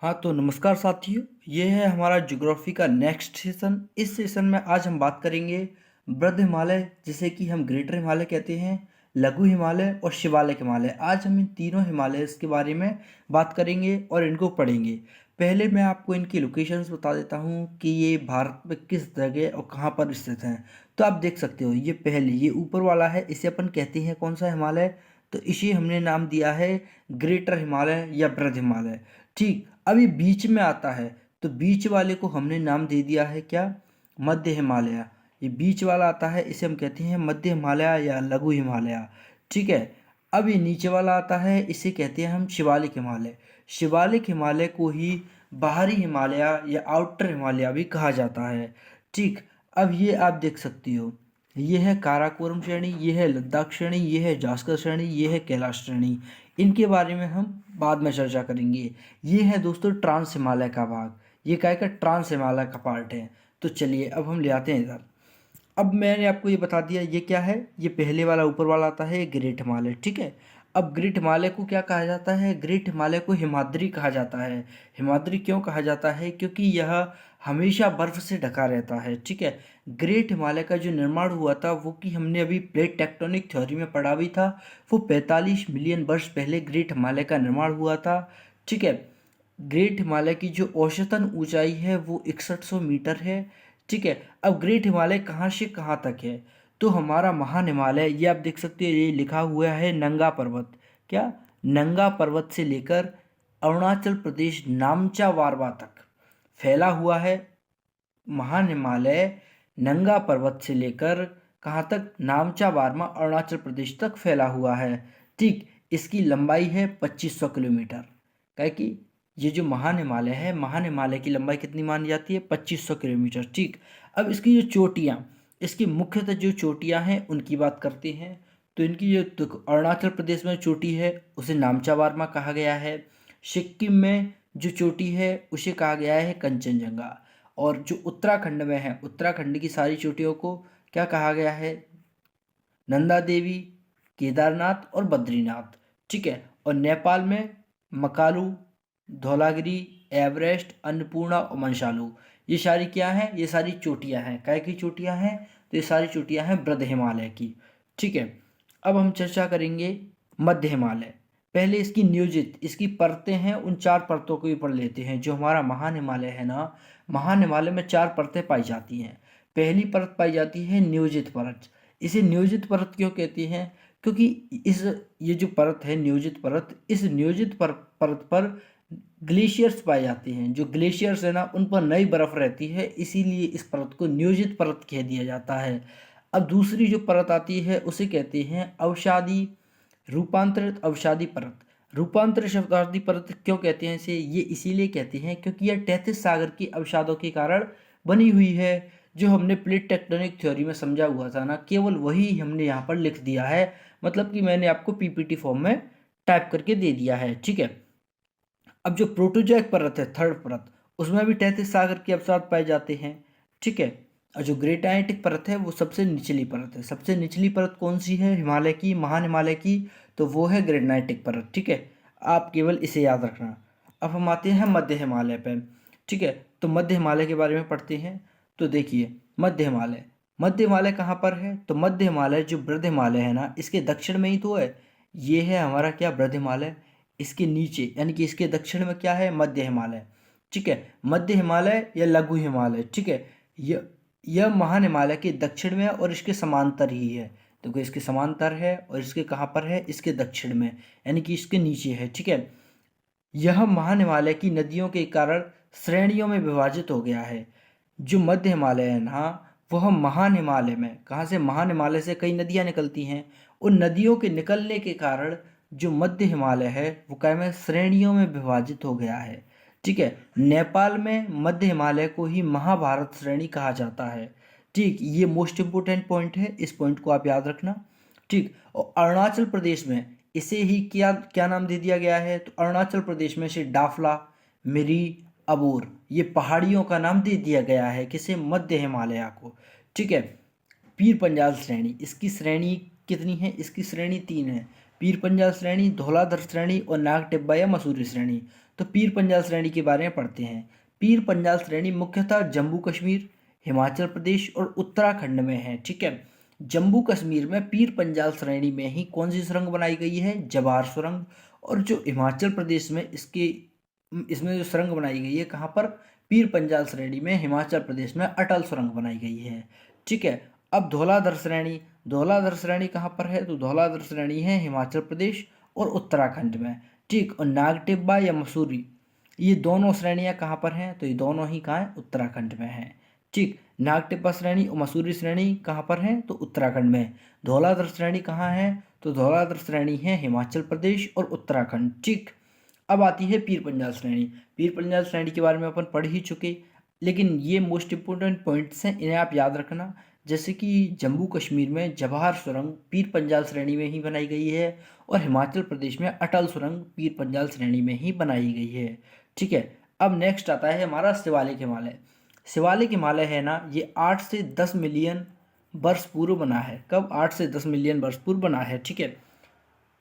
हाँ तो नमस्कार साथियों, ये है हमारा ज्योग्राफी का नेक्स्ट सेशन। इस सेशन में आज हम बात करेंगे बृहद हिमालय, जिसे कि हम ग्रेटर हिमालय कहते हैं, लघु हिमालय और शिवालिक हिमालय। आज हम इन तीनों हिमालयस के बारे में बात करेंगे और इनको पढ़ेंगे। पहले मैं आपको इनकी लोकेशंस बता देता हूँ कि ये भारत में किस जगह और कहाँ पर स्थित हैं। तो आप देख सकते हो, ये पहले ये ऊपर वाला है, इसे अपन कहते हैं कौन सा हिमालय, तो इसे हमने नाम दिया है ग्रेटर हिमालय या बृहद हिमालय। ठीक, अभी बीच में आता है तो बीच वाले को हमने नाम दे दिया है क्या, मध्य हिमालय। ये बीच वाला आता है, इसे हम कहते हैं मध्य हिमालय या लघु हिमालय। ठीक है। अब ये नीचे वाला आता है, इसे कहते हैं हम शिवालिक हिमालय। शिवालिक हिमालय को ही बाहरी हिमालय या आउटर हिमालय भी कहा जाता है। ठीक, अब ये आप देख सकते हो, ये है काराकोरम श्रेणी, ये है लद्दाख श्रेणी, ये है जास्कर श्रेणी, ये है कैलाश श्रेणी। इनके बारे में हम बाद में चर्चा करेंगे। ये है दोस्तों ट्रांस हिमालय का भाग, ये क्या है का ट्रांस हिमालय का पार्ट है। तो चलिए अब हम ले आते हैं इधर। अब मैंने आपको ये बता दिया ये क्या है, ये पहले वाला ऊपर वाला आता है ग्रेट हिमालय। ठीक है। अब ग्रेट हिमालय को क्या कहा जाता है, ग्रेट हिमालय को हिमाद्री कहा जाता है। हिमाद्री क्यों कहा जाता है, क्योंकि यह हमेशा बर्फ से ढका रहता है। ठीक है। ग्रेट हिमालय का जो निर्माण हुआ था वो कि हमने अभी प्लेट टेक्टोनिक थ्योरी में पढ़ा भी था, वो 45 मिलियन वर्ष पहले ग्रेट हिमालय का निर्माण हुआ था। ठीक है। ग्रेट हिमालय की जो औसतन ऊंचाई है वो 6100 मीटर है। ठीक है। अब ग्रेट हिमालय कहाँ से कहाँ तक है, तो हमारा महान हिमालय ये आप देख सकते हैं, ये लिखा हुआ है नंगा पर्वत। क्या, नंगा पर्वत से लेकर अरुणाचल प्रदेश नामचा वारवा तक फैला हुआ है महान हिमालय। नंगा पर्वत से लेकर कहाँ तक, नामचा वारमा अरुणाचल प्रदेश तक फैला हुआ है। ठीक, इसकी लंबाई है 2500 किलोमीटर। क्या कि ये जो महान हिमालय है, महान हिमालय की लंबाई कितनी मानी जाती है, 2500 किलोमीटर। ठीक, अब इसकी जो चोटियाँ, इसकी मुख्यतः जो चोटियाँ हैं उनकी बात करते हैं। तो इनकी जो अरुणाचल प्रदेश में चोटी है उसे नामचा वारमा कहा गया है। सिक्किम में जो चोटी है उसे कहा गया है कंचनजंगा। और जो उत्तराखंड में है, उत्तराखंड की सारी चोटियों को क्या कहा गया है, नंदा देवी, केदारनाथ और बद्रीनाथ। ठीक है। और नेपाल में मकालू, धौलागिरी, एवरेस्ट, अन्नपूर्णा और मंशालू, ये सारी क्या हैं, ये सारी चोटियां हैं। काय की चोटियां हैं, तो ये सारी चोटियां हैं बृहद हिमालय की। ठीक है। अब हम चर्चा करेंगे मध्य हिमालय। पहले इसकी नियोजित, इसकी परतें हैं, उन 4 परतों को ऊपर लेते हैं। जो हमारा महान हिमालय है ना, महान हिमालय में 4 परतें पाई जाती हैं। पहली परत पाई जाती है नियोजित परत। इसे नियोजित परत क्यों कहते हैं, क्योंकि इस ये जो परत है नियोजित परत, इस नियोजित परत पर ग्लेशियर्स पाए जाते हैं। जो ग्लेशियर्स है ना, उन पर नई बर्फ रहती है, इसीलिए इस परत को नियोजित परत कह दिया जाता है। अब दूसरी जो परत आती है उसे कहते हैं अवसादी, रूपांतरित अवसादी परत। रूपांतरित अवसादी परत क्यों कहते हैं इसे, ये इसीलिए कहते हैं क्योंकि यह तैतीस सागर की अवसादों के कारण बनी हुई है। जो हमने प्लेट टेक्टोनिक थ्योरी में समझा हुआ था ना, केवल वही हमने यहाँ पर लिख दिया है। मतलब कि मैंने आपको पीपीटी फॉर्म में टाइप करके दे दिया है। ठीक है। अब जो प्रोटोजोइक परत है, थर्ड परत, उसमें भी 33 सागर के अवसाद पाए जाते हैं। ठीक है। और जो ग्रेनाइटिक परत है वो सबसे निचली परत है। सबसे निचली परत कौन सी है हिमालय की, महान हिमालय की, तो वो है ग्रेनाइटिक परत। ठीक है। आप केवल इसे याद रखना। अब हम आते हैं मध्य हिमालय पे। ठीक है। तो मध्य हिमालय के बारे में पढ़ते हैं। तो देखिए, मध्य हिमालय, मध्य हिमालय कहाँ पर है, तो मध्य हिमालय जो बृहद हिमालय है ना, इसके दक्षिण में ही तो है। ये है हमारा क्या, बृहद हिमालय। इसके नीचे यानी कि इसके दक्षिण में क्या है, मध्य हिमालय। ठीक है। मध्य हिमालय या लघु हिमालय। ठीक है। यह महान हिमालय के दक्षिण में है और इसके समांतर ही है। देखो, इसके समांतर है और इसके कहाँ पर है, इसके दक्षिण में, यानी कि इसके नीचे है। ठीक है। यह महान हिमालय की नदियों के कारण श्रेणियों में विभाजित हो गया है। जो मध्य हिमालय है ना, वह महान हिमालय में, कहाँ से, महान हिमालय से कई नदियाँ निकलती हैं। उन नदियों के निकलने के कारण जो मध्य हिमालय है वो क्या में, श्रेणियों में विभाजित हो गया है। ठीक है। नेपाल में मध्य हिमालय को ही महाभारत श्रेणी कहा जाता है। ठीक, ये मोस्ट इम्पोर्टेंट पॉइंट है, इस पॉइंट को आप याद रखना। ठीक। और अरुणाचल प्रदेश में इसे ही क्या क्या नाम दे दिया गया है, तो अरुणाचल प्रदेश में से डाफला, मिरी, अबोर, ये पहाड़ियों का नाम दे दिया गया है किसे, मध्य हिमालय को। ठीक है। पीर पंजाल श्रेणी, इसकी श्रेणी कितनी है, इसकी श्रेणी 3 है। पीर पंजाल श्रेणी, धौलाधर श्रेणी और नाग टिब्बा या मसूरी श्रेणी। तो पीर पंजाल श्रेणी के बारे में पढ़ते हैं। पीर पंजाल श्रेणी मुख्यतः जम्मू कश्मीर, हिमाचल प्रदेश और उत्तराखंड में है। ठीक है, जम्मू कश्मीर में पीर पंजाल श्रेणी में ही कौन सी सुरंग बनाई गई है? जवाहर सुरंग। और जो हिमाचल प्रदेश में इसमें जो सुरंग बनाई गई है कहाँ पर? पीर पंजाल श्रेणी में हिमाचल प्रदेश में अटल सुरंग बनाई गई है। ठीक है, अब धौलाधर श्रेणी, धौलाधर श्रेणी कहाँ पर है? तो धौलाधर श्रेणी है हिमाचल प्रदेश और उत्तराखंड में। ठीक, और नागटिब्बा या मसूरी, ये दोनों श्रेणियाँ कहाँ पर हैं? तो ये दोनों ही कहाँ हैं? उत्तराखंड में हैं। ठीक, नागटिब्बा श्रेणी और मसूरी श्रेणी कहाँ पर हैं? तो उत्तराखंड में। धौलाधर श्रेणी कहाँ है? तो धौलाधर श्रेणी है हिमाचल प्रदेश और उत्तराखंड। ठीक, अब आती है पीर पंजाल श्रेणी। पीर पंजाल श्रेणी के बारे में अपन पढ़ ही चुके, लेकिन ये मोस्ट इंपोर्टेंट पॉइंट्स हैं, इन्हें आप याद रखना। जैसे कि जम्मू कश्मीर में जवाहर सुरंग पीर पंजाल श्रेणी में ही बनाई गई है और हिमाचल प्रदेश में अटल सुरंग पीर पंजाल श्रेणी में ही बनाई गई है। ठीक है, अब नेक्स्ट आता है हमारा शिवालिक हिमालय। शिवालिक हिमालय है ना, ये 8 से 10 मिलियन वर्ष पूर्व बना है। कब? 8 से 10 मिलियन वर्ष पूर्व बना है। ठीक है,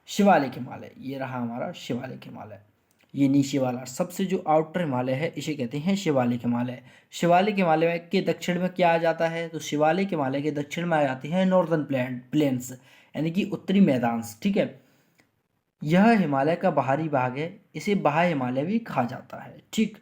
शिवालिक हिमालय ये रहा हमारा शिवालिक हिमालय। ये नीचे वाला सबसे जो आउटर हिमालय है इसे कहते हैं शिवालिक हिमालय। शिवालिक हिमालय के दक्षिण में क्या आ जाता है? तो शिवालिक हिमालय के दक्षिण में आ जाती है नॉर्दर्न प्लेन्स, यानी कि उत्तरी मैदान। ठीक है, यह हिमालय का बाहरी भाग है, इसे बाह्य हिमालय भी कहा जाता है। ठीक,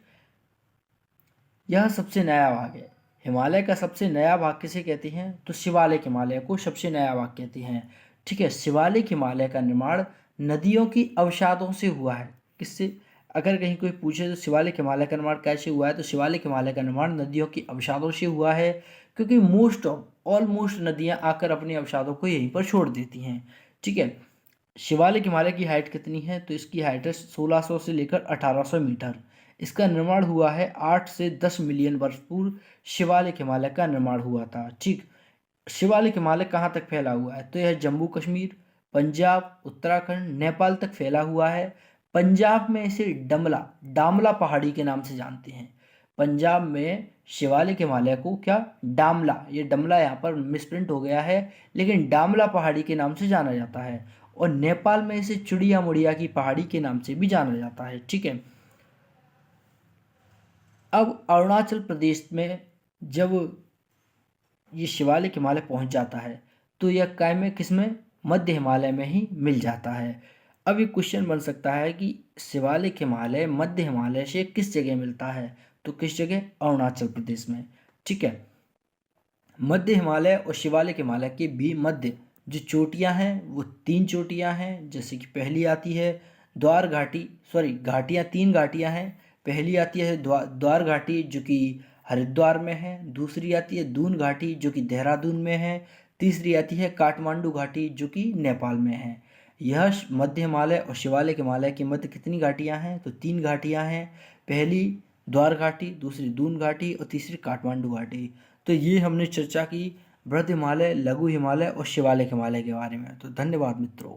यह सबसे नया भाग है। हिमालय का सबसे नया भाग किसे कहते हैं? तो शिवालिक हिमालय को सबसे नया भाग कहते हैं। ठीक है, शिवालिक हिमालय का निर्माण नदियों की अवसादों से हुआ है। किससे? अगर कहीं कोई पूछे तो शिवालिक हिमालय का निर्माण कैसे हुआ है, तो शिवालिक हिमालय का निर्माण नदियों की अवसादों से हुआ है, क्योंकि ऑलमोस्ट नदियां आकर अपने अवसादों को यहीं पर छोड़ देती हैं। ठीक है, शिवालिक हिमालय की हाइट कितनी है? तो इसकी हाइट है 1600 से लेकर 1800 मीटर। इसका निर्माण हुआ है 8 से 10 मिलियन वर्ष पूर्व शिवालिक हिमालय का निर्माण हुआ था। ठीक, शिवालिक हिमालय कहाँ तक फैला हुआ है? तो यह जम्मू कश्मीर, पंजाब, उत्तराखंड, नेपाल तक फैला हुआ है। पंजाब में इसे डामला पहाड़ी के नाम से जानते हैं। पंजाब में शिवालिक हिमालय को क्या? डामला, ये डमला यहाँ पर मिसप्रिंट हो गया है, लेकिन डामला पहाड़ी के नाम से जाना जाता है। और नेपाल में इसे चुड़िया मुड़िया की पहाड़ी के नाम से भी जाना जाता है। ठीक है, अब अरुणाचल प्रदेश में जब ये शिवालिक हिमालय पहुंच जाता है तो यह काय में किसमें? मध्य हिमालय में ही मिल जाता है। अब ये क्वेश्चन बन सकता है कि शिवालिक हिमालय मध्य हिमालय से किस जगह मिलता है? तो किस जगह? अरुणाचल प्रदेश में। ठीक है, मध्य हिमालय और शिवालिक हिमालय के भी मध्य जो चोटियां हैं वो 3 चोटियां हैं। जैसे कि पहली आती है द्वार घाटी, घाटियां 3 घाटियां हैं। पहली आती है द्वार घाटी जो कि हरिद्वार में है, दूसरी आती है दून घाटी जो कि देहरादून में है, तीसरी आती है काठमांडू घाटी जो कि नेपाल में है। यह मध्य हिमालय और शिवालिक हिमालय के मध्य कितनी घाटियां हैं? तो 3 घाटियां हैं। पहली द्वार घाटी, दूसरी दून घाटी और तीसरी काठमांडू घाटी। तो ये हमने चर्चा की बृहद हिमालय, लघु हिमालय और शिवालिक हिमालय के बारे में। तो धन्यवाद मित्रों।